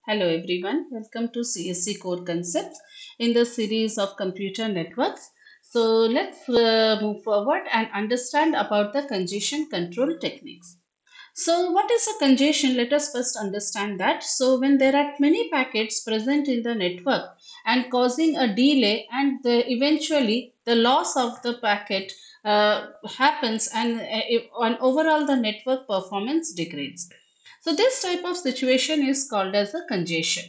Hello everyone, welcome to CSC Core Concepts in the series of computer networks. So let's move forward and understand about the congestion control techniques. So what is a congestion? Let us first understand that. So when there are many packets present in the network and causing a delay and eventually the loss of the packet happens and overall the network performance degrades. So this type of situation is called as a congestion.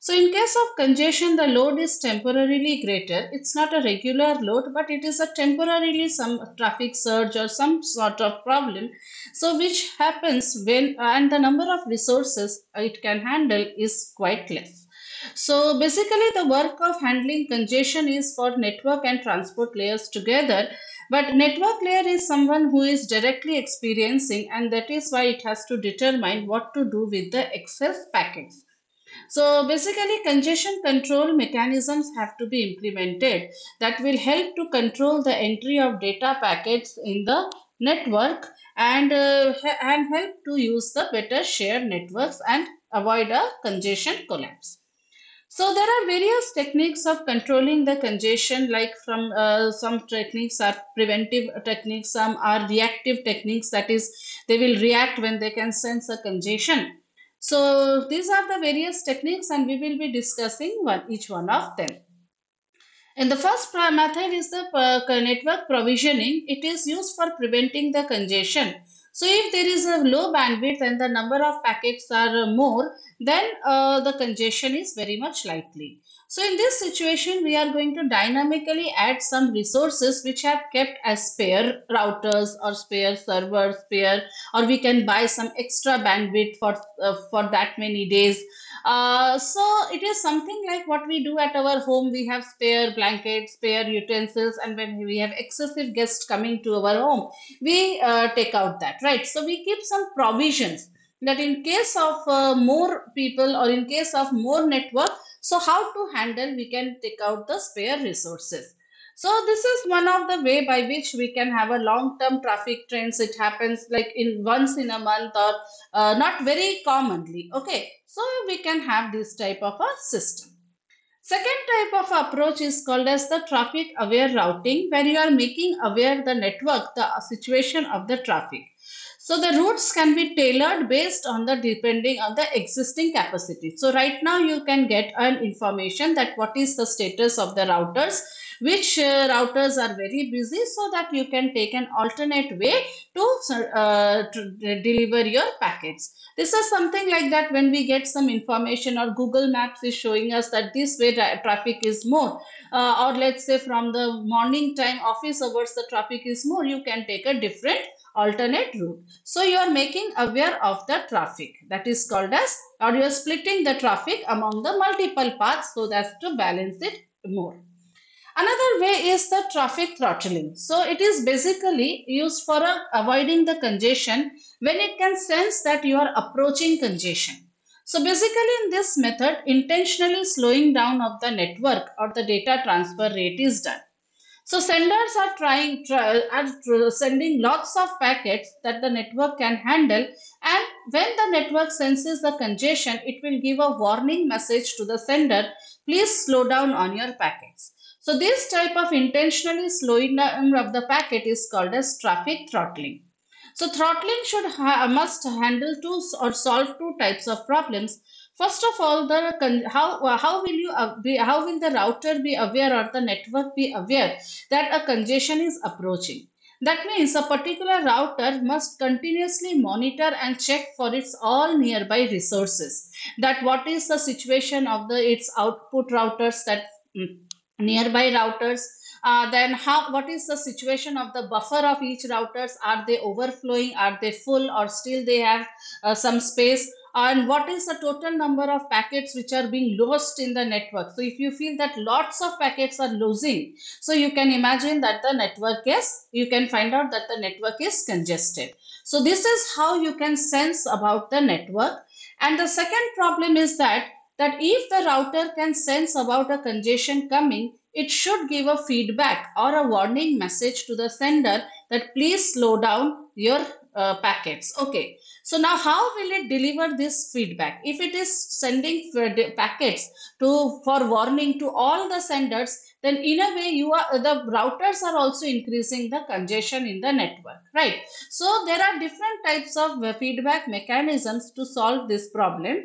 So in case of congestion, the load is temporarily greater. It's not a regular load, but it is a temporarily some traffic surge or some sort of problem. So which happens when and the number of resources it can handle is quite less. So basically the work of handling congestion is for network and transport layers together, but network layer is someone who is directly experiencing, and that is why it has to determine what to do with the excess packets. So basically, congestion control mechanisms have to be implemented that will help to control the entry of data packets in the network and help to use the better shared networks and avoid a congestion collapse. So there are various techniques of controlling the congestion, like from some techniques are preventive techniques, some are reactive techniques, that is, they will react when they can sense a congestion. So these are the various techniques, and we will be discussing each one of them. And the first method is the network provisioning. It is used for preventing the congestion. So if there is a low bandwidth and the number of packets are more, then the congestion is very much likely. So in this situation, we are going to dynamically add some resources which are kept as spare routers or spare servers, spare, or we can buy some extra bandwidth for that many days. So it is something like what we do at our home. We have spare blankets, spare utensils, and when we have excessive guests coming to our home, we take out that, right? So we keep some provisions that in case of more people or in case of more network, so how to handle, we can take out the spare resources. So this is one of the way by which we can have a long term traffic trends. It happens like in once in a month or not very commonly. Okay, so we can have this type of a system. Second type of approach is called as the traffic aware routing, where you are making aware the network, the situation of the traffic. So the routes can be tailored based on the depending on the existing capacity. So right now you can get an information that what is the status of the routers, which routers are very busy, so that you can take an alternate way to deliver your packets. This is something like that when we get some information or Google Maps is showing us that this way traffic is more, or let's say from the morning time office hours the traffic is more, you can take a different alternate route. So you are making aware of the traffic, that is called as, or you are splitting the traffic among the multiple paths so as to balance it more. Another way is the traffic throttling. So it is basically used for avoiding the congestion when it can sense that you are approaching congestion. So basically in this method, intentionally slowing down of the network or the data transfer rate is done. So senders are sending lots of packets that the network can handle, and when the network senses the congestion, it will give a warning message to the sender, please slow down on your packets. So this type of intentionally slowing down of the packet is called as traffic throttling. So throttling must handle two or solve two types of problems. First of all, how will the router be aware or the network be aware that a congestion is approaching? That means a particular router must continuously monitor and check for its all nearby resources. That what is the situation of the its output routers, that nearby routers, then how what is the situation of the buffer of each routers, are they overflowing, are they full, or still they have some space, and what is the total number of packets which are being lost in the network. So if you feel that lots of packets are losing, so you can imagine that the network is, you can find out that the network is congested. So this is how you can sense about the network. And the second problem is that if the router can sense about a congestion coming, it should give a feedback or a warning message to the sender that please slow down your packets. Okay, so now how will it deliver this feedback? If it is sending packets to for warning to all the senders, then in a way you are the routers are also increasing the congestion in the network, right? So there are different types of feedback mechanisms to solve this problem.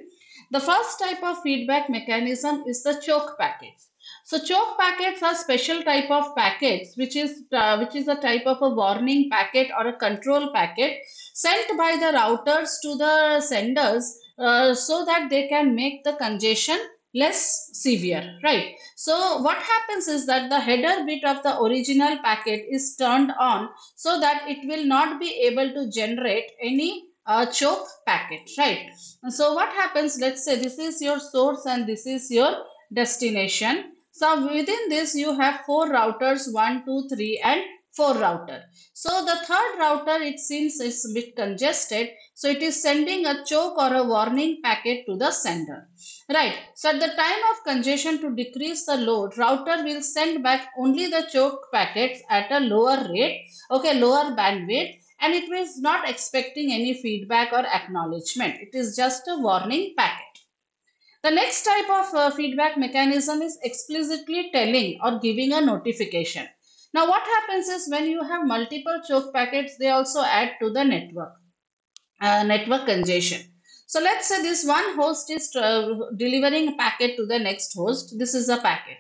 The first type of feedback mechanism is the choke packets. So choke packets are special type of packets which is a type of a warning packet or a control packet sent by the routers to the senders so that they can make the congestion less severe, right? So what happens is that the header bit of the original packet is turned on so that it will not be able to generate any choke packet, right? So what happens, let's say this is your source and this is your destination. So within this you have four routers, 1, 2, 3 and 4 router. So the third router, it seems, is a bit congested, so it is sending a choke or a warning packet to the sender, right? So at the time of congestion, to decrease the load, router will send back only the choke packets at a lower rate, okay, lower bandwidth, and it is not expecting any feedback or acknowledgement. It is just a warning packet. The next type of feedback mechanism is explicitly telling or giving a notification. Now, what happens is when you have multiple choke packets, they also add to the network congestion. So let's say this one host is delivering a packet to the next host. This is a packet.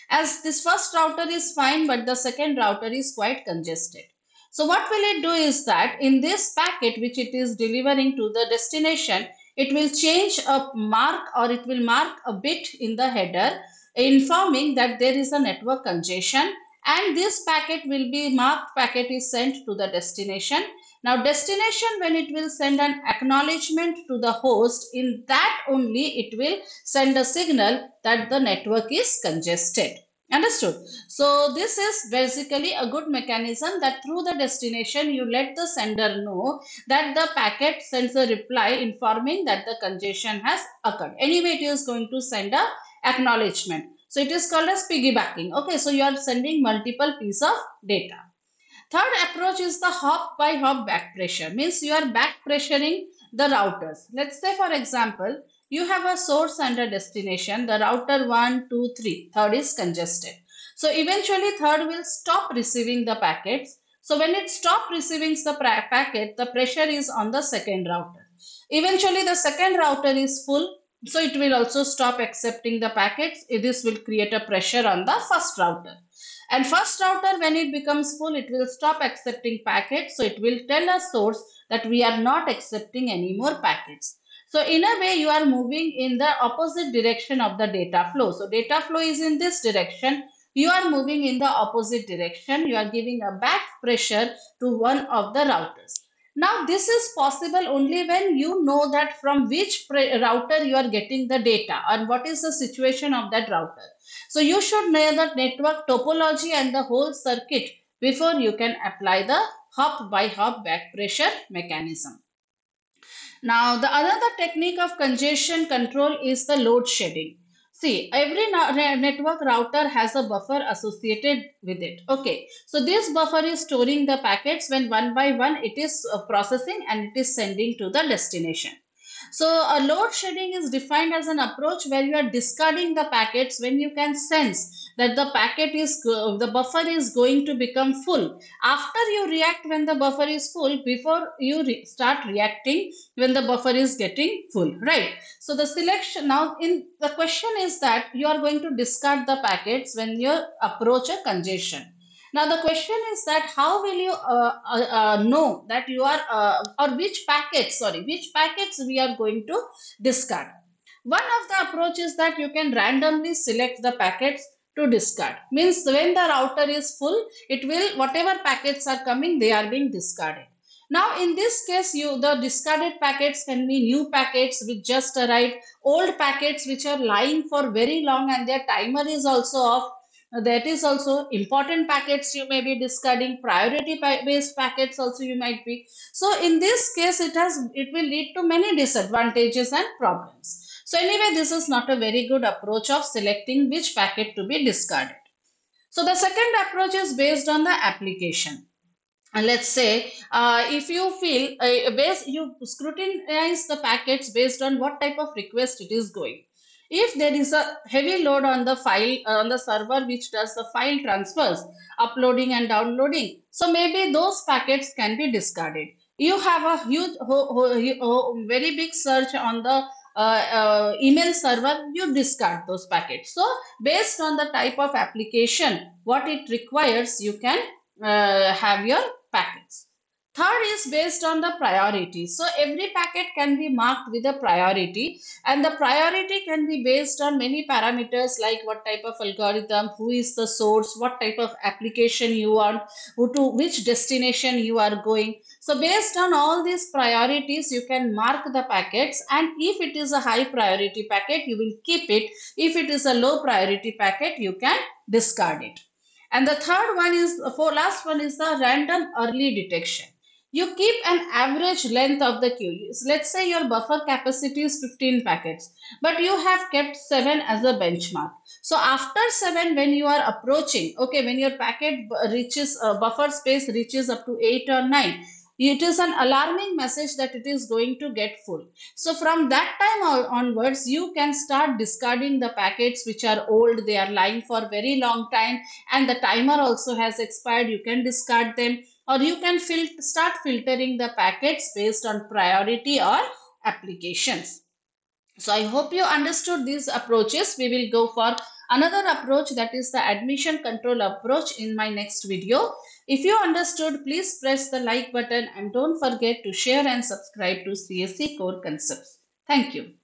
As this first router is fine, but the second router is quite congested. So what will it do is that in this packet which it is delivering to the destination, it will change a mark or it will mark a bit in the header informing that there is a network congestion, and this packet will be marked packet is sent to the destination. Now destination, when it will send an acknowledgement to the host, in that only it will send a signal that the network is congested. Understood? So this is basically a good mechanism that through the destination you let the sender know that the packet sends a reply informing that the congestion has occurred. Anyway, it is going to send a acknowledgement. So it is called as piggybacking. Okay, so you are sending multiple pieces of data. Third approach is the hop by hop back pressure. Means you are back pressuring the routers. Let's say for example, you have a source and a destination. The router 1, 2, 3. Third is congested. So eventually third will stop receiving the packets. So when it stops receiving the packet, the pressure is on the second router. Eventually the second router is full. So it will also stop accepting the packets. This will create a pressure on the first router. And first router, when it becomes full, it will stop accepting packets. So it will tell a source that we are not accepting any more packets. So in a way, you are moving in the opposite direction of the data flow. So data flow is in this direction. You are moving in the opposite direction. You are giving a back pressure to one of the routers. Now this is possible only when you know that from which router you are getting the data and what is the situation of that router. So you should know the network topology and the whole circuit before you can apply the hop by hop back pressure mechanism. Now the another technique of congestion control is the load shedding. See, every network router has a buffer associated with it. Okay, so this buffer is storing the packets when one by one it is processing and it is sending to the destination. So a load shedding is defined as an approach where you are discarding the packets when you can sense that the buffer is going to become full. After you react when the buffer is full, before you start reacting when the buffer is getting full, right? So the selection now in the question is that you are going to discard the packets when you approach a congestion. Now the question is that how will you know that you are or which packets we are going to discard. One of the approach is that you can randomly select the packets to discard. Means when the router is full, it will whatever packets are coming, they are being discarded. Now in this case, the discarded packets can be new packets which just arrived, old packets which are lying for very long and their timer is also off. That is also important packets you may be discarding, priority based packets also you might be. So in this case, it will lead to many disadvantages and problems. So anyway, this is not a very good approach of selecting which packet to be discarded. So the second approach is based on the application. let's say if you feel you scrutinize the packets based on what type of request it is going. If there is a heavy load on the file on the server which does the file transfers, uploading and downloading, so maybe those packets can be discarded. You have a huge very big search on the email server, you discard those packets. So based on the type of application what it requires, you can have your packets. Third is based on the priority. So every packet can be marked with a priority, and the priority can be based on many parameters like what type of algorithm, who is the source, what type of application you want, who to which destination you are going. So based on all these priorities, you can mark the packets, and if it is a high priority packet, you will keep it. If it is a low priority packet, you can discard it. And the third one is, for last one is the random early detection. You keep an average length of the queue. Let's say your buffer capacity is 15 packets, but you have kept 7 as a benchmark. So after 7, when you are approaching, okay, when your packet reaches buffer space reaches up to 8 or 9, it is an alarming message that it is going to get full. So from that time onwards, you can start discarding the packets which are old, they are lying for very long time, and the timer also has expired. You can discard them, or you can start filtering the packets based on priority or applications. So I hope you understood these approaches. We will go for another approach, that is the admission control approach, in my next video. If you understood, please press the like button and don't forget to share and subscribe to CSE Core Concepts. Thank you.